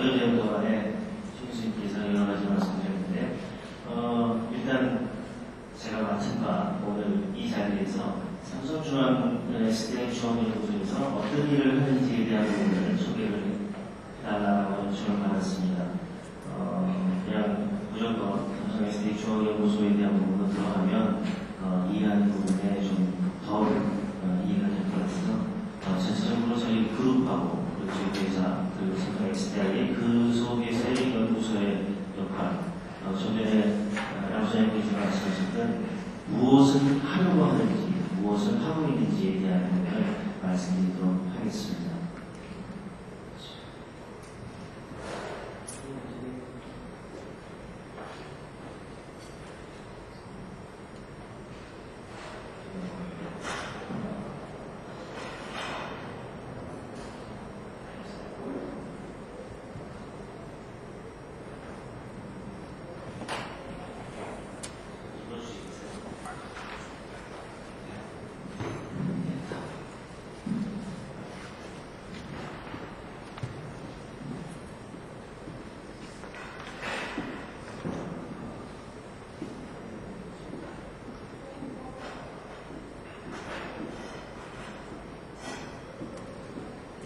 설명드리는 동안에 최교수님께서 여러 가지 말씀드렸는데, 일단 제가 맡은 바 오늘 이 자리에서 삼성중앙 SDI 중앙연구소에서 어떤 일을 하는지에 대한 부분을 소개를 해달라고 요청을 받았습니다. 그냥 무조건 삼성 SDI 중앙연구소에 대한 부분으로 들어가면 이해하는 부분에 좀 더 이해가 될 것 같아서 전체적으로 저희 그룹하고 그리고 저희 회사 그리고 삼성 SDI의 그 속에서의 연구소의 역할, 좀 전에 양소장님께서 말씀하셨던 무엇을 하려고 하는지 무엇을 하고 있는지에 대한 부분을 말씀드리도록 하겠습니다.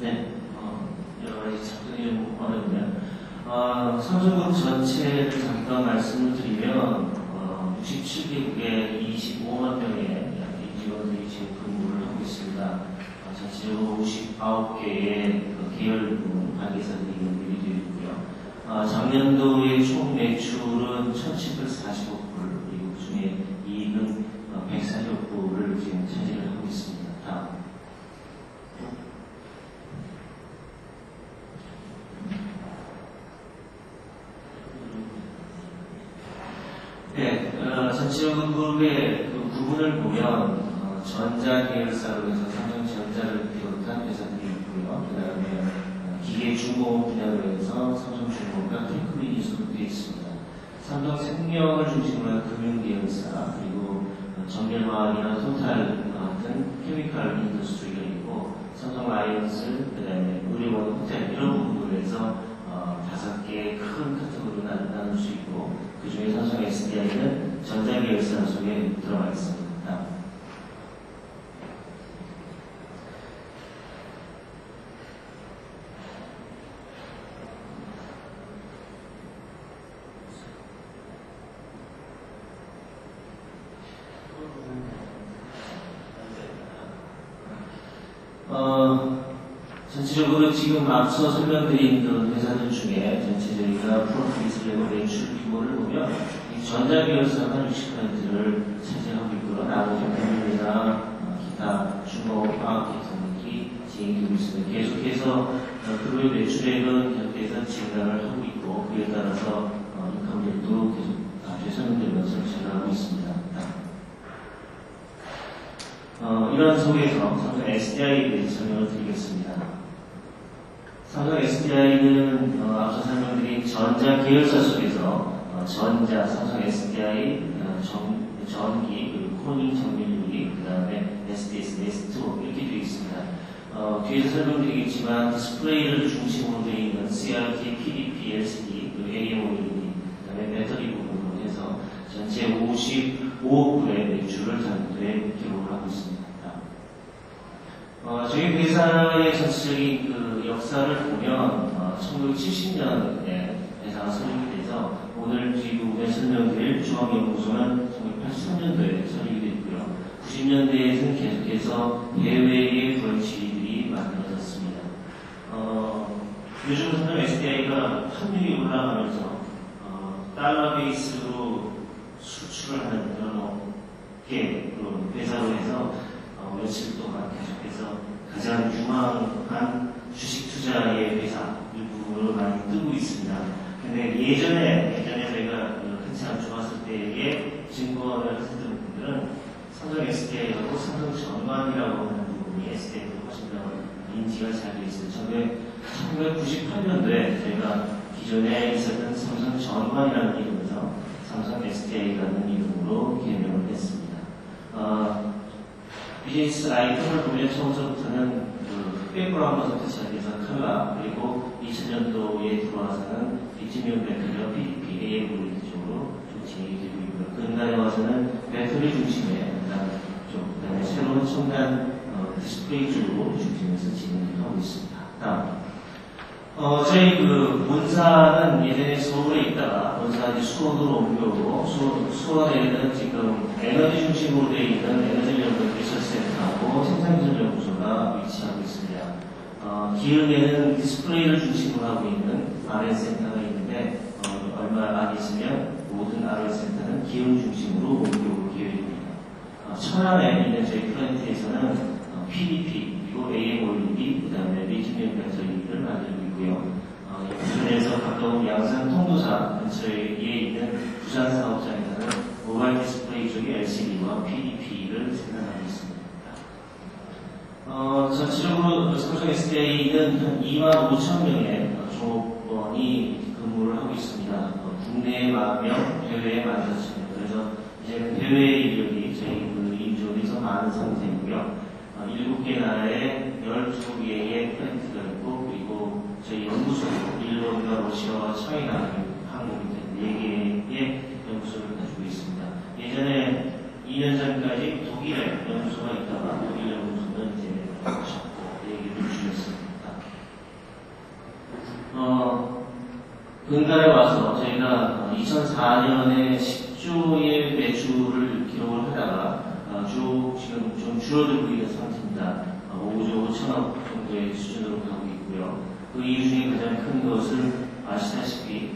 네, 여러 가지 작성이 좀 어렵네요. 삼성그룹 전체를 잠깐 말씀을 드리면 67개국에 25만 명의 임직원들이 지금 근무를 하고 있습니다. 전체적으로 59개의 계열분 관계자들이 연결이 되어 있고요. 작년도의 총 매출은 1,740억 불, 그리고 그중에 이익은 140억 불을 지금 차지를 하고 있습니다. 다음. 네, 전체적인 그룹의 그 구분을 보면 전자 계열사로 해서 삼성전자를 비롯한 회사들이 있고요. 그 다음에 기계 중공업 분야로 해서 삼성중공업과 테크민이 소속되어 있습니다. 삼성생명을 중심으로 한 금융계열사, 그리고 정밀화학이나 토탈 같은 케미컬 인더스트리가 있고, 삼성라이언스, 그 다음에 의료원, 호텔 이런 부분으로 해서 5개의 큰 카테고리로 나눌 수 있고, 그 중에 삼성 SDI는 전자계열사 속에 들어가 있습니다. 전체적으로 지금 앞서 설명드린 그 회사들 중에 전체 저희가 프로피트 레벨 매출 규모를 보면 전자계열사가 60%를 차지하고 있고요. 나머지 금융이나 기타 중공업, 화학, 기술기 진행되고 있습니다. 계속해서 그룹의 매출액은 계속해서 증가를 하고 있고, 그에 따라서 인컴률도 계속 앞에 설명드리면서 증가하고 있습니다. 이러한 속에서 삼성 SDI에 대해서 설명을 드리겠습니다. 삼성 SDI는 앞서 설명드린 전자 계열사 속에서 전자, 삼성 SDI, 전기, 그리고 코닝 정밀유리, 그 다음에 SDS, 네스트웍 이렇게 되어 있습니다. 뒤에서 설명드리겠지만 디스플레이를 중심으로 되어 있는 CRT, PDP, LCD, 그리고 AMOLED, 그 다음에 배터리 부분으로 해서 전체 55억 불의 매출을 작년도에 기록하고 있습니다. 저희 회사의 전체적인 그 역사를 보면 1970년에 회사가 설립이 돼서 오늘 지금에 설명드릴 중앙연구소는 1983년도에 설립이 됐고요. 90년대에는 계속해서 해외의 브런치들이 만들어졌습니다. 요즘 삼성 SDI가 환율이 올라가면서 달러 베이스로 수출을 하는 그런 회사로 해서 며칠 동안 계속해서 가장 유망한 주식 투자의 회사 이 부분으로 많이 뜨고 있습니다. 근데 예전에 저희가 한참 좋았을 때의 증권을 했던 분들은 삼성 SDI하고 삼성 전관이라고 하는 부분이 SDI보다 훨씬 더 인지가 잘 되어 있어요. 1998년도에 저희가 기존에 있었던 삼성 전관이라는 이름에서 삼성 SDI라는 이름으로 개명을 했습니다. 비즈니스 아이템을 보면 처음부터는 흑백으로 한번부터 시작해서 칼라, 그리고 2000년도에 들어와서는 리튬이온 배터리와 PDP, AMOLED 쪽으로 좀 진행이 되고 있고요. 근간에 와서는 배터리 중심의 쪽, 그다음에 새로운 첨단 디스플레이 쪽으로 중심해서 진행을 하고 있습니다. 다음. 저희 본사는 예전에 서울에 있다가 본사 수원으로 옮겨오고 수원에는 지금 에너지 중심으로 되어 있는 에너지연구 리서치센터하고 생산기술연구소가 위치하고 있습니다. 기흥에는 디스플레이를 중심으로 하고 있는 RN센터가 있는데 얼마 안 있으면 모든 RN센터는 기흥 중심으로 옮겨올 계획입니다. 천안에 있는 저희 플랜트에서는 PDP 그리고 AMOLED 그다음에 리튬이온 배터리를 만들고 있고요. 부산에서 가까운 양산 통도사 근처에 있는 부산 사업장에서는 모바일 디스플레이 쪽의 LCD와 PDP를 생산하고 있습니다. 전체적으로 삼성 SDI는 한 25,000명의 종업원이 근무를 하고 있습니다. 국내에 10,000명, 해외에 14,000명. 그래서 이제 해외 인력이 저희 인조에서 많은 상태이고요. 7개 나라에 12개의 플랜트가 있고, 그리고 저희 연구소도 일본과 러시아와 차이나, 한국 등 4개의 연구소를 가지고 있습니다. 예전에 2년 전까지 독일에 연구소가 있다가 독일 연구소는 이제 얘기를 줄였습니다. 근간에 와서 저희가 2004년에 10조의 매출을 기록을 하다가 지금 좀 줄어들고 있는 상태입니다. 5조 5천억 정도의 수준으로 가고 있고요. 그 이유 중에 가장 큰 것을 아시다시피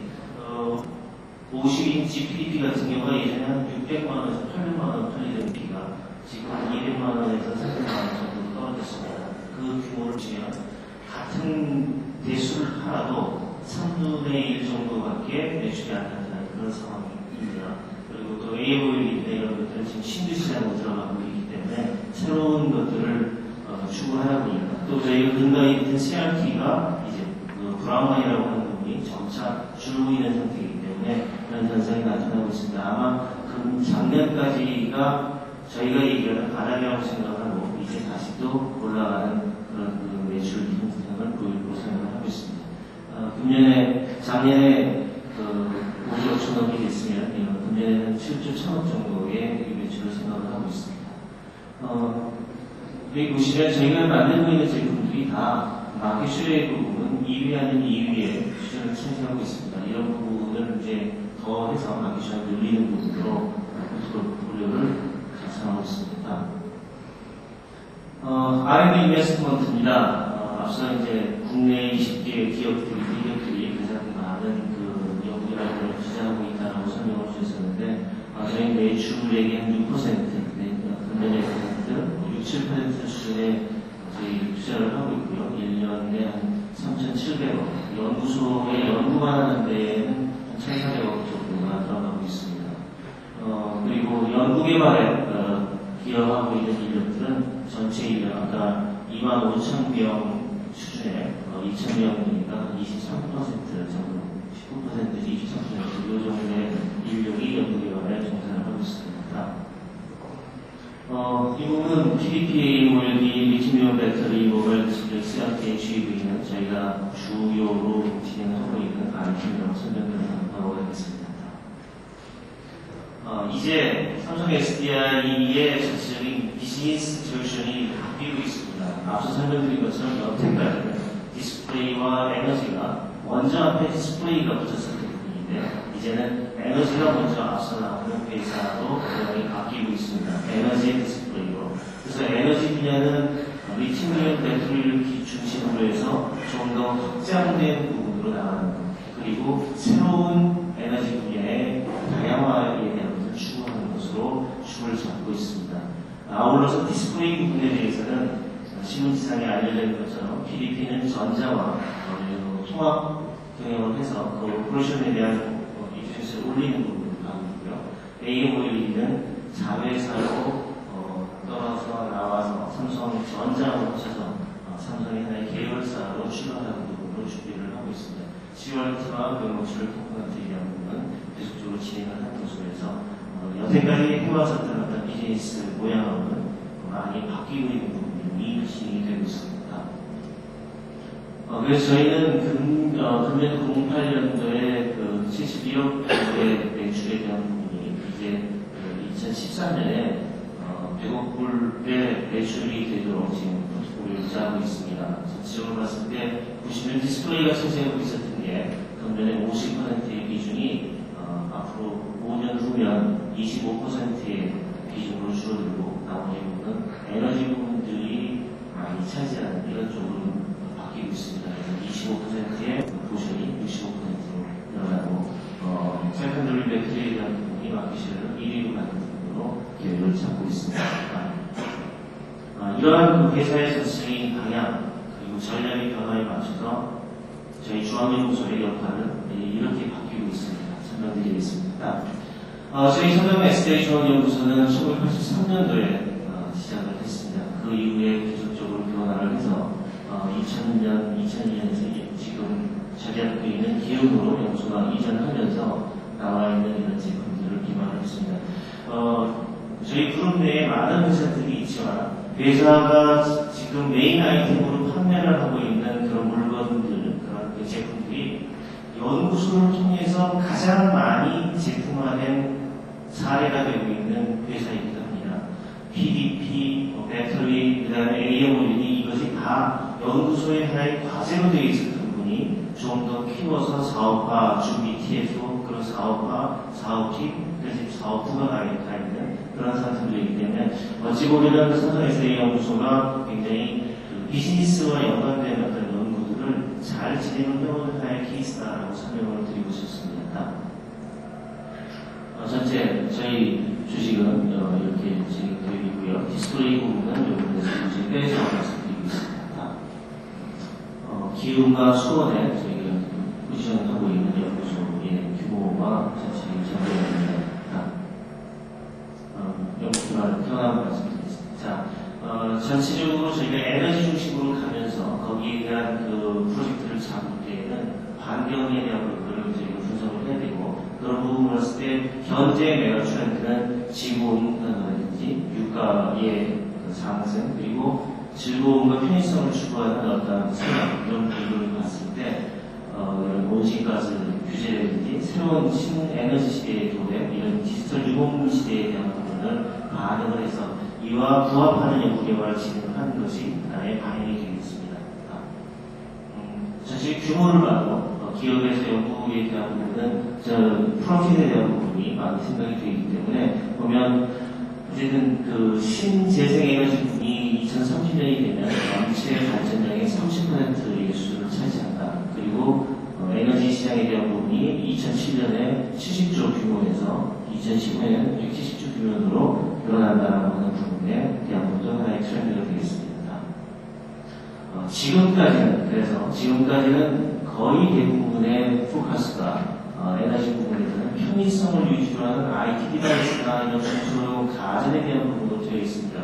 50인치 PDP 같은 경우가 예전에 한 600만원에서 800만원 팔리던 PDP가 지금 200만원에서 300만원 정도로 떨어졌습니다. 그 규모를 보시면 같은 대수를 팔아도 3분의 1 정도밖에 매출이 안 나타나는 그런 상황입니다. 그리고 또 AMOLED 이런 것들은 지금 신규 시장으로 들어가고 있기 때문에 새로운 것들을 추구하고 있습니다. 또 저희가 근간에 있는 CRT가 이제 브라운관이라고 하는 부분이 점차 줄고 있는 상태이기 때문에 그런 현상이 나타나고 있습니다. 아마 작년까지가 저희가 얘기하는 바닥이라고 생각하고 이제 다시 또 올라가는 그런 매출 현상을 보일 것으로 생각을 하고 있습니다. 작년에 5조 5천억이 됐으면 금년에는 7조 1천억 정도의 매출을 생각을 하고 있습니다. 여기 보시면 저희가 만들고 있는 제품들이 다 마켓 쉐어의 부분은 2위 아닌 2위의 수준을 차지하고 있습니다. 이런 부분을 이제 더해서 마켓 쉐어를 늘리는 부분으로 포트폴리오를 작성하고 있습니다. R&D 인베스트먼트입니다. 앞서 이제 국내 20개 기업들이 가장 많은 연구라고 투자하고 있다고 설명을 주셨었는데, 저희 매출액의 한 6%, 금년의 6, 7% 수준의 저희 투자를 하고 있고요. 1년에 한 3,700억, 연구소에 연구만 하는 데에는 1,400억 정도가 들어가고 있습니다. 그리고 연구개발에 기여하고 있는 인력들은 전체 인력, 아까 25,000명 수준의 2,000명이니까 23% 정도, 19%에서 23% 이 정도의 인력이 연구개발에 종사를 하고 있습니다. 이 부분은 PDP, AMOLED, 리튬이온 배터리, 모바일 디스플레이, CRT, HEV는 저희가 주요로 진행하고 있는 RT라고 설명을 하고 있습니다. 이제 삼성 SDI의 전체적인 비즈니스 솔루션이 바뀌고 있습니다. 앞서 설명드린 것처럼 여태까지는 디스플레이와 에너지가 먼저 앞에 디스플레이가 붙었었던 부분인데, 이제는 에너지가 먼저 앞서 나오는 회사로 분양이 바뀌고 있습니다. 에너지의 디스플레이로. 그래서 에너지 분야는 리튬이온 배터리를 중심으로 해서 좀 더 확장된 부분으로 나가는 것, 그리고 새로운 에너지 분야의 다양화에 대한 것을 추구하는 것으로 축을 잡고 있습니다. 아울러서 디스플레이 부분에 대해서는 신문지상에 알려진 것처럼 PDP는 전자와 통합 경영을 해서 그 오퍼레이션에 대한 이슈를 올리는 부분을 하고 있고요. AMOLED는 자회사로 떨어져 나와서 삼성전자로 합쳐서 삼성의 하나의 계열사로 출발하는 부분으로 준비를 하고 있습니다. 10월부터 매출을 통과하기 위한 부분은 계속적으로 진행을 하는 것으로 해서 여태까지 해왔었던 어떤 비즈니스 모양은 많이 바뀌고 있는 부분이 진행이 되고 있습니다. 그래서 저희는 금년 08년도에 그 71억 정도의 매출에 대한 부분이 이제 2013년에 100억 불의 매출이 되도록 지금 포트폴리오를 짜고 있습니다. 전체적으로 봤을 때 보시면 디스플레이가 차지하고 있었던 게 금년에 50%의 비중이 앞으로 5년 후면 25%의 비중으로 줄어들고 나머지 부분은 에너지 부분들이 많이 차지하는 이런 쪽으로 바뀌고 있습니다. 그래서 25%의 포션이 65%로 늘어나고 세컨더리 배터리에 대한 부분이 마켓시를 1위로 가는 부분으로 계획을 잡고 있습니다. 이러한 그 회사의 전체적인 방향 그리고 전략의 변화에 맞춰서 저희 중앙연구소의 역할은 이렇게 바뀌고 있습니다. 설명드리겠습니다. 저희 서명 SDI 중앙연구소는 1983년도에 시작을 했습니다. 그 이후에 계속적으로 변화를 해서 2002년에서 지금 자리하고 있는 기업으로 연구소가 이전하면서 나와 있는 이런 제품들을 개발을 했습니다. 저희 그룹 내에 많은 회사들이 있지만 회사가 지금 메인 아이템으로 판매를 하고 있는 그런 물건들, 그런 제품들이 연구소를 통해서 가장 많이 제품화된 사례가 되고 있는 회사이기도 합니다. PDP, 배터리, 그 다음에 AMOD 이것이 다 연구소의 하나의 과제로 되어 있었던 부분이 좀 더 키워서 사업화 준비 TFO, 그런 사업화, 사업팀, 그래서 사업부가 가 있는 그런 상태들이기 때문에 어찌 보면 삼성SA 연구소가 굉장히 비즈니스와 연관된 어떤 연구들을 잘 진행을 해오는 하나의 케이스다라고 설명을 드리고 싶습니다. 전체 저희 주식은 이렇게 진행되어 있고요. 디스플레이 부분은 여기에서 이제 빼서 말씀드리고 있습니다. 기움과 수원에 저희가 포지션을 하고 있는 연구소의 규모와 전체 전략입니다. 연구소를 편하고 말씀드리겠습니다. 자, 전체적으로 저희가 에너지 중심으로 가면서 거기에 대한 그 프로젝트를 잡을 때에는 환경에 대한 부분을 저희가 분석을 해야 되고 그런 부분을 봤을 때 현재 메가 트렌드는 지구온난화라든지 유가의 상승 그리고 즐거움과 편의성을 추구하는 어떤 생각 이런 부분을 봤을 때 온실가스 규제라든지 새로운 신에너지 시대의 도래 이런 디지털 유목 시대에 대한 부분을 반영을 해서 이와 부합하는 연구 개발을 진행하는 것이 하나의 방향이 되겠습니다. 사실 규모를 봐도 기업에서 연구에 대한 부분은 프로핏에 대한 부분이 많이 생각이 되기 때문에 보면 어쨌든 그 신재생에너지 부분이 2030년이 되면 전체 발전량의 30%의 수를 차지한다. 그리고 에너지 시장에 대한 부분이 2007년에 70조 규모에서 2015년 170조 규모로 늘어난다는 하는 부분에 대한 것도 하나의 트렌드가 되겠습니다. 지금까지는 거의 대부분의 포커스가 에너지 부분에서는 편의성을 유지로 하는 IT 디바이스나 이런 중소형 가전에 대한 부분으로 되어 있습니다.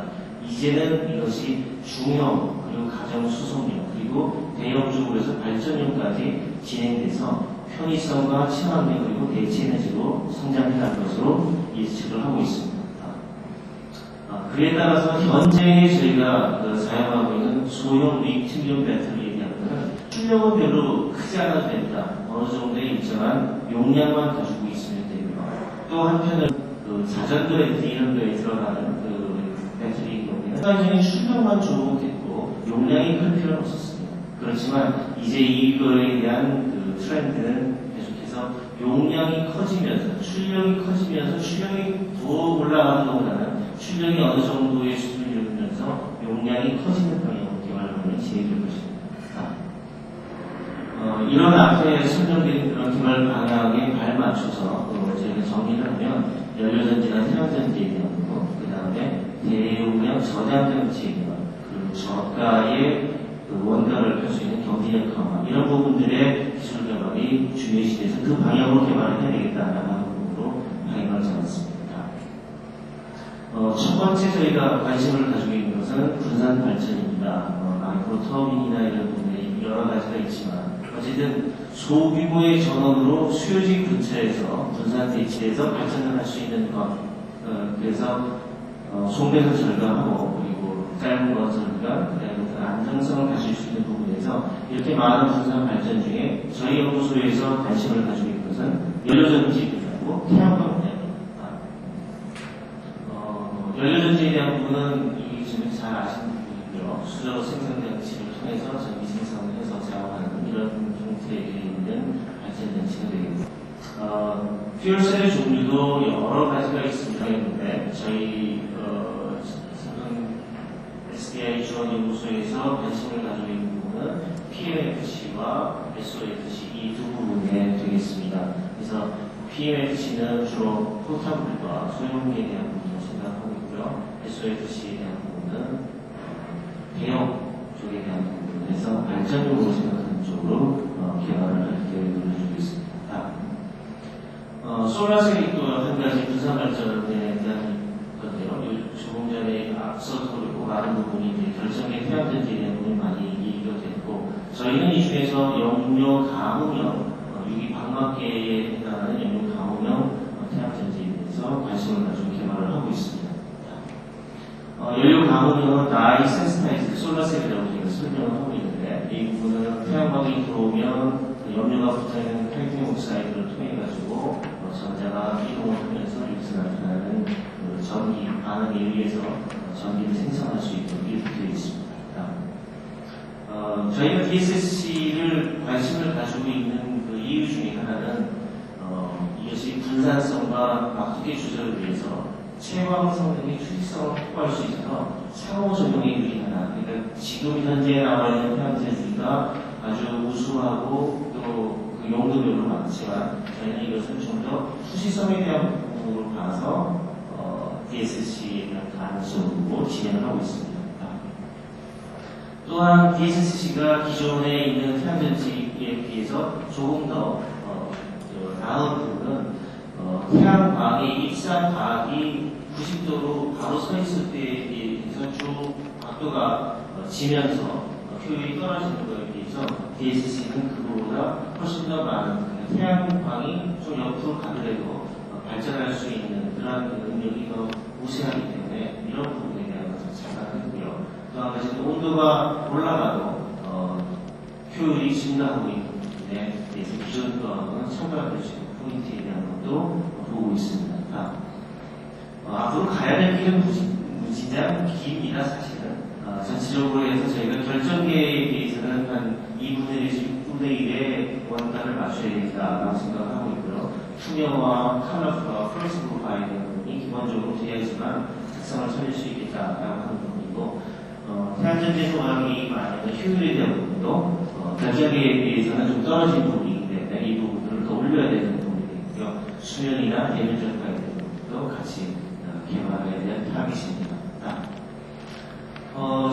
이제는 이것이 중형 그리고 가정 수송용 그리고 대형적으로 해서 발전용까지 진행돼서 편의성과 친환경 그리고 대체 에너지로 성장해갈 것으로 예측을 하고 있습니다. 그에 따라서 현재 저희가 사용하고 있는 소형 리튬이온 배터리에 대한 것은 출력은 별로 크지 않아도 됩니다. 어느 정도의 일정한 용량만 가지고 있으면 되고요. 또 한편은 자전거 배터리 이런 거에 들어가는 배터리의 경우에는 일반적인 출력만 좋으면 됐고 용량이 클 필요는 없었습니다. 그렇지만 이제 이거에 대한 트렌드는 계속해서 용량이 커지면서 출력이 커지면서 출력이 더 올라가는 것보다는 출력이 어느 정도의 수준을 이루면서 용량이 커지는 방향으로 개발을 진행될 것입니다. 이런 앞에 설명드린 그런 개발 방향에 발맞춰서 저희가 정리를 하면 연료전지나 태양전지에 대한 부분, 그 다음에 대용량 저장장치에 대한 그리고 저가의 원가를 할 수 있는 경제력 강화 이런 부분들의 기술 개발이 중요시돼서 그 방향으로 개발을 해야 되겠다라는 부분으로 방향을 잡았습니다. 첫 번째 저희가 관심을 가지고 있는 것은 분산 발전입니다. 마이크로 터빈이나 이런 부분에 여러 가지가 있지만 어쨌든 소규모의 전원으로 수요지 근처에서 분산 대치해서 발전을 할 수 있는 것 그래서 송배선 절감하고 그리고 짧은 건 절감 그다음에 안정성을 가질 수 있는 부분에서 이렇게 많은 분산 발전 중에 저희 연구소에서 관심을 가지고 있는 것은 연료전지에 대하고 태양광 분야입니다. 연료전지에 대한 부분은 이 지금 잘 아시는 부분이고요. 수저 생산 장치를 통해서 전기 생산을 해서 사용하는 이런 형태에 있는 발전 장치가 되겠고, 퓨얼셀의 종류도 여러 가지가 있습니다. 했는데 저희 삼성 SDI 지원연구소에서 관심을 가지고 있는 부분은 PMFC와 SOFC 이 두 부분에 되겠습니다. 그래서 PMFC는 주로 포탑물과 소형기에 대한 부분을 생각하고 있고요. SOFC에 대한 부분은 대형 쪽에 대한 부분에서 발전용으로 생각하는 쪽으로 개발을 할 계획을 가지고 있습니다. 솔라셀이 또 한 가지 분산 발전에 대한 건데요. 조금 전에 앞서서 그리고 많은 부분이 이제 결정의 태양전지에 대한 부분이 많이 얘기가 됐고, 저희는 이 중에서 연료 가무형, 유기 방막계에 해당하는 연료 가무형 태양전지에 대해서 관심을 가지고 개발을 하고 있습니다. 연료 가무형은 나이 센스타이즈 솔라셀이라고 저희가 설명을 하고 있는데, 이 부분은 태양광이 들어오면 염료가 붙어있는 칼륨 옥사이드를 통해가지고 전자가 이동을 하면서 여기서 나타나는 전기 반응에 의해서 전기를 생성할 수 있도록 이렇게 되어 있습니다. 저희가 DSSC를 관심을 가지고 있는 그 이유 중에 하나는 이것이 분산성과 막두개 조절을 위해서 채광 성능의 추리성을 확보할 수 있어서 상호작용에 유리하다. 그러니까 지금 현재 나와 있는 태양전지가 아주 우수하고 또 그 용도별로 많지만 저희는 이것을 좀 더 수시성에 대한 부분으로 봐서 DSSC에 대한 가능성으로 진행을 하고 있습니다. 또한 DSSC가 기존에 있는 태양전지에 비해서 조금 더 나은 부분은 태양광의 입산 과학이 90도로 바로 서 있을 때에 비해서 쭉 각도가 지면서 효율이 떨어지는 것에 비해서 DSC는 그거보다 훨씬 더 많은 태양광이 좀 옆으로 가더라도 발전할 수 있는 그런 능력이 더 우세하기 때문에 이런 부분에 대한 것을 생각했고요. 또 한 가지는 온도가 올라가도 효율이 증가하고 있는 부분에 대해서 기존 거하고는 첨가될 수 있는 포인트에 대한 것도 보고 있습니다. 앞으로 가야 될 길은 무진장 깁니다, 사실은. 전체적으로 해서 저희가 결정계에 대해서는 한 2분의 1의 원가를 맞춰야 되겠다라고 생각하고 있고요. 투명화, 컬러풀과 플렉스 프로파일의 부분이 기본적으로 돼야지만 특성을 살릴 수 있겠다라고 하는 부분이고, 태양전지 소각이 많은 효율에 대한 부분도 결정계에 비해서는 좀 떨어진 부분이기 때문에 이 부분들을 더 올려야 되는 부분이고요. 수면이나 대면 전파에 대한 부분도 같이 개발에 대한 타깃입니다.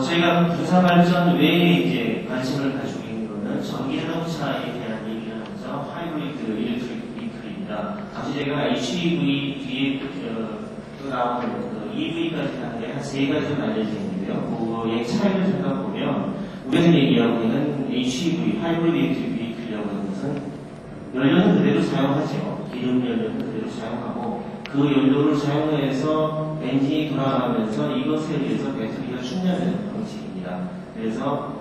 저희가 분산발전 외에 이제 관심을 가지고 있는 것은 전기자동차에 대한 얘기를 하면서 하이브리드 일렉트릭 비클입니다. 다시 제가 HEV 뒤에 또 나오는 EV까지 하는데 한 3가지가 알려져 있는데요. 그의 차이를 생각해보면 우리가 얘기하고 있는 HEV, 하이브리드 일렉트릭 비클이라고 하는 것은 연료는 그대로 사용하죠. 기름 연료는 그대로 사용하고 그 연료를 사용해서 엔진이 돌아가면서 이것에 의해서 배터리가 충전되는 방식입니다. 그래서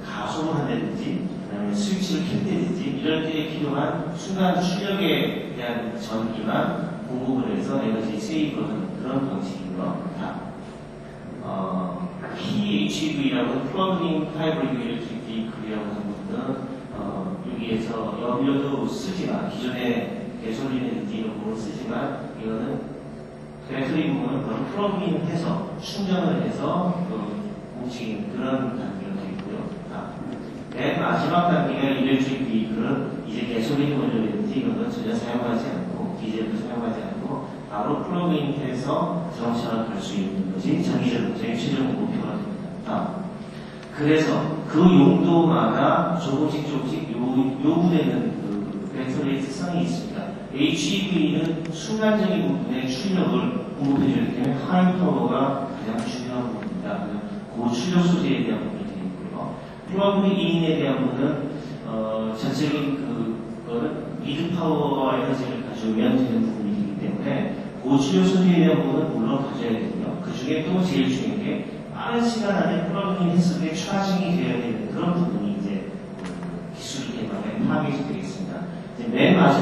가속을 한다든지 그다음에 스위치를 켠다든지 이럴 때 필요한 순간 출력에 대한 전기만 공급을 해서 에너지 세이브를 하는 그런 방식이고요. PHEV라고 하는 플러그인 하이브리드 일렉트릭 비클이라고 하는 것은 여기에서 연료도 쓰지만 기존에 개솔린이든지 이런 부분을 쓰지만 이거는 배터리 부분을 바로 플러그인해서 충전을 해서 움직이는 그런 단계가 되고요. 맨 마지막 단계가 일렉트릭 비클은 이제 개솔린 원료라든지 이런 건 전혀 사용하지 않고 디젤도 사용하지 않고 바로 플러그인해서 자동차가 갈 수 있는 것이 전기자동차의 최종 목표가 됩니다. 그래서 그 용도마다 조금씩 요구되는 배터리의 특성이 있습니다. HEV는 순간적인 부분의 출력을 공급해주기 때문에 하이 파워가 가장 중요한 부분입니다. 고출력 소재에 대한 부분이 되겠고요. 플러그인에 대한 부분은 전체적인 그거는 미드 파워 에너지를 가져오면 되는 부분이 되기 때문에 고출력 소재에 대한 부분은 물론 가져야 되고요. 그 중에 또 제일 중요한 게 빠른 시간 안에 플러그인 했을 때 차징이 되어야 되는 그런 부분이 이제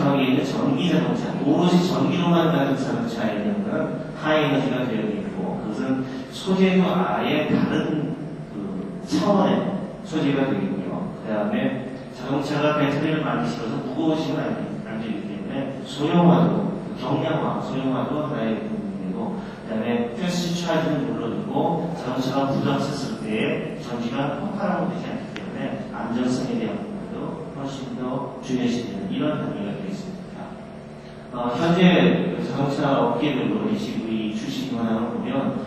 마지막에 있는 전기 자동차, 오롯이 전기로만 가는 자동차에 있는 것은 하이에너지가 되어 있고, 그것은 소재도 아예 다른 그 차원의 소재가 되겠고요. 그 다음에 자동차가 배터리를 많이 실어서 무거워지면 안 되기 때문에 소형화도, 경량화, 소형화도 하나의 부분이고, 그 다음에 패스트 차지는 물론이고, 자동차가 부닥쳤을 때 전기가 폭발하고 되지 않기 때문에 안전성에 대한 부분도 훨씬 더 중요시되는 이런 단계가 되어 있습니다. 현재 자동차 업계별로 이 GV 출시 현황을 보면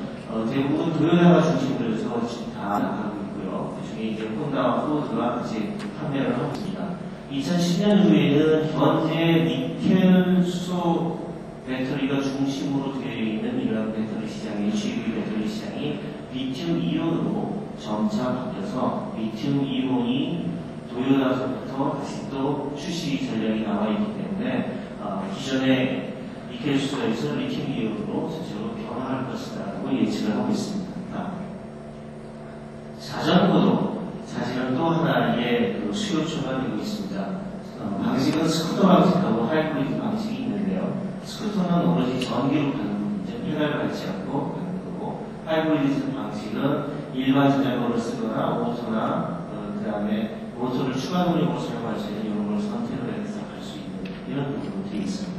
대부분 토요타가 중심으로 해서 다 나가고 있고요. 그 중에 이제 혼다와 포드가 이제 판매를 하고 있습니다. 2010년 이후에는 현재 니켈 수소 배터리가 중심으로 되어 있는 이런 배터리 시장이 GV 배터리 시장이 리튬 이온으로 점차 바뀌어서 리튬 이온이 토요타서부터 다시 또 출시 전략이 나와 있기 때문에 기존의 니켈 수소에서 리튬 이온으로 전체로 변화할 것이라고 예측을 하고 있습니다. 자전거도 사실은 또 하나의 그 수요처가 되고 있습니다. 방식은 스쿠터 방식하고 하이브리드 방식이 있는데요. 스쿠터는 오로지 전기로 가는 부분이죠. 페달을 밟지 않고 가는 거고, 하이브리드 방식은 일반 자전거를 쓰거나 오토나 그 다음에 모터를 추가 동력으로 사용할 수 있는 이런 걸 선택을 해서 갈 수 있는 이런 부분도 되어 있습니다.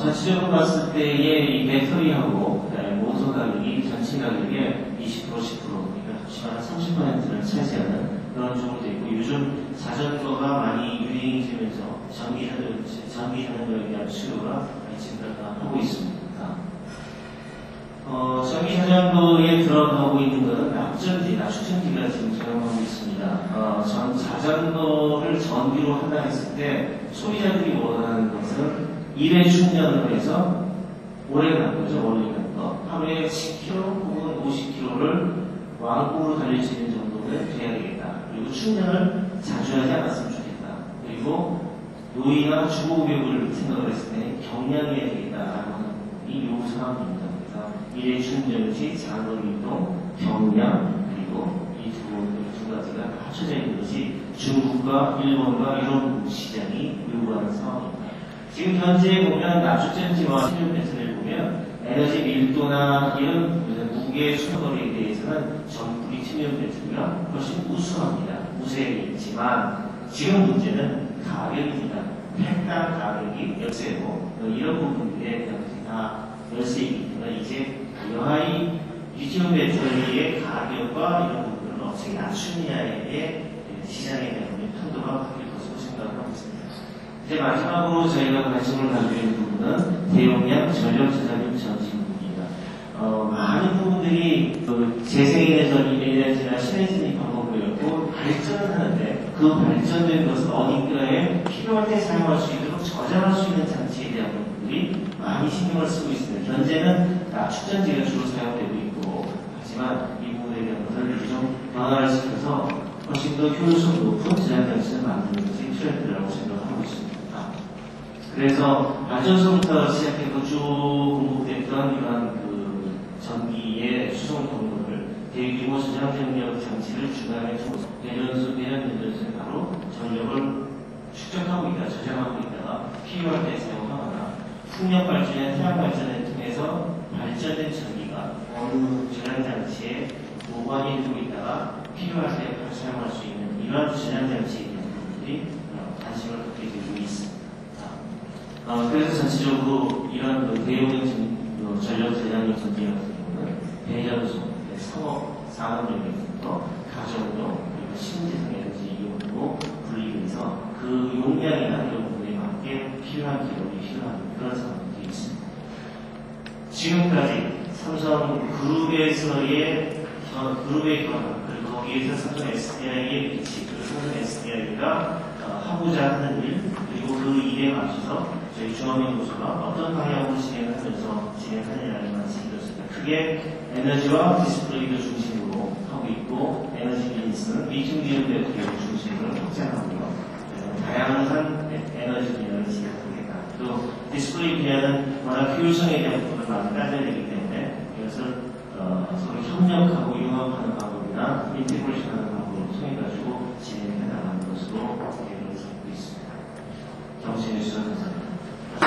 전체적으로 봤을 때의 이 배터리하고 그다음에 모터 가격이 전체 가격의 20%, 10% 그러니까 합치면 30%를 차지하는 그런 쪽으로 되어 있고, 요즘 자전거가 많이 유행이 되면서 전기 자전거에 대한 수요가 많이 증가하고 있습니다. 전기 자전거에 들어가고 있는 것은 납전지나 축전지가 지금 사용하고 있습니다. 자전거를 전기로 한다 했을 때 소비자들이 원하는 것은 1회 충전을 해서 오래 가는 거죠. 오래 가는 거. 하루에 10km 혹은 50km를 왕복으로 달릴 수 있는 정도는 돼야 되겠다. 그리고 충전을 자주 하지 않았으면 좋겠다. 그리고 노이나 주거구역을 생각을 했을 때 경량해야 되겠다라고 하는 부분이 요구 사항입니다. 그래서 1회 충전시, 장거리이동, 경량, 그리고 이 두 가지가 합쳐져 있는 것이 중국과 일본과 유럽 시장이 요구하는 상황입니다. 지금 현재 보면 납축전지와 신용 배터리를 보면 에너지 밀도나 이런 무게 수거리에 대해서는 전부 리튬이온 배터리가 훨씬 우수합니다. 우세에 있지만 지금 문제는 가격입니다. 팩당 가격이 열세고 이런 부분들에 대한 다 열세이기 때문에 이제 여하이 리튬 배터리의 가격과 이런 부분을 어떻게 낮추느냐에 시장에 대한 판도가 바뀔 것으로 생각을 하고 있습니다. 이제 마지막으로 저희가 관심을 가지고 있는 부분은 대용량 전력 저장용 전지 부분입니다. 많은 부분들이 재생에너지나 신해진이 방법이었고 발전을 하는데 그 발전된 것을 어딘가에 필요할 때 사용할 수 있도록 저장할 수 있는 장치에 대한 부분들이 많이 신경을 쓰고 있습니다. 현재는 납축전지가 주로 사용되고 있고, 하지만 이 부분에 대한 것을 좀 변화를 시켜서 훨씬 더 효율성 높은 저장장치를 만드는 것이 필요하다고 생각하고 있습니다. 그래서 발전소부터 시작해서 쭉 공급됐던 이러한 그 전기의 수송 경로를 대규모 저장 전력 장치를 중간에 통해서 내연소에 바로 전력을 축적하고 있다, 저장하고 있다가 필요할 때 사용하거나 풍력 발전이나 태양 발전을 통해서 발전된 전기가 어느 저장 장치에 보관이 되고 있다가 필요할 때 사용할 수 있는 이러한 저장 장치에 대한 부분들이 관심을 갖게 되고 있습니다. 그래서 전체적으로 이런 대용량 전력 저장용 전지 같은 경우는 대연소, 상업, 산업용에서부터 가정용, 그리고 신재생 에너지 이용으로 분리를 해서 그 용량이나 이런 부분에 맞게 필요한 기록이 필요한 그런 상황이 있습니다. 지금까지 삼성 그룹에서의 그룹의 변화, 그리고 거기에서 삼성 SDI의 위치, 그리고 삼성 SDI가 하고자 하는 일, 그리고 그 일에 맞춰서 저희 중앙연구소가 어떤 방향으로 진행하느냐를 말씀드렸습니다. 크게 에너지와 디스플레이를 중심으로 하고 있고, 에너지 비즈니스는 리튬 이온 배터리를 중심으로 확장하고요. 다양한 에너지 분야를 진행하겠다. 또 디스플레이 분야는 워낙 효율성에 대한 부분을 많이 따져야 되기 때문에 이것을 서로 협력하고 융합하는 방법이나 인테그레이션하는 방법을 통해 가지고 진행해 나가는 것으로 계획을 잡고 있습니다. 경청해 주셔서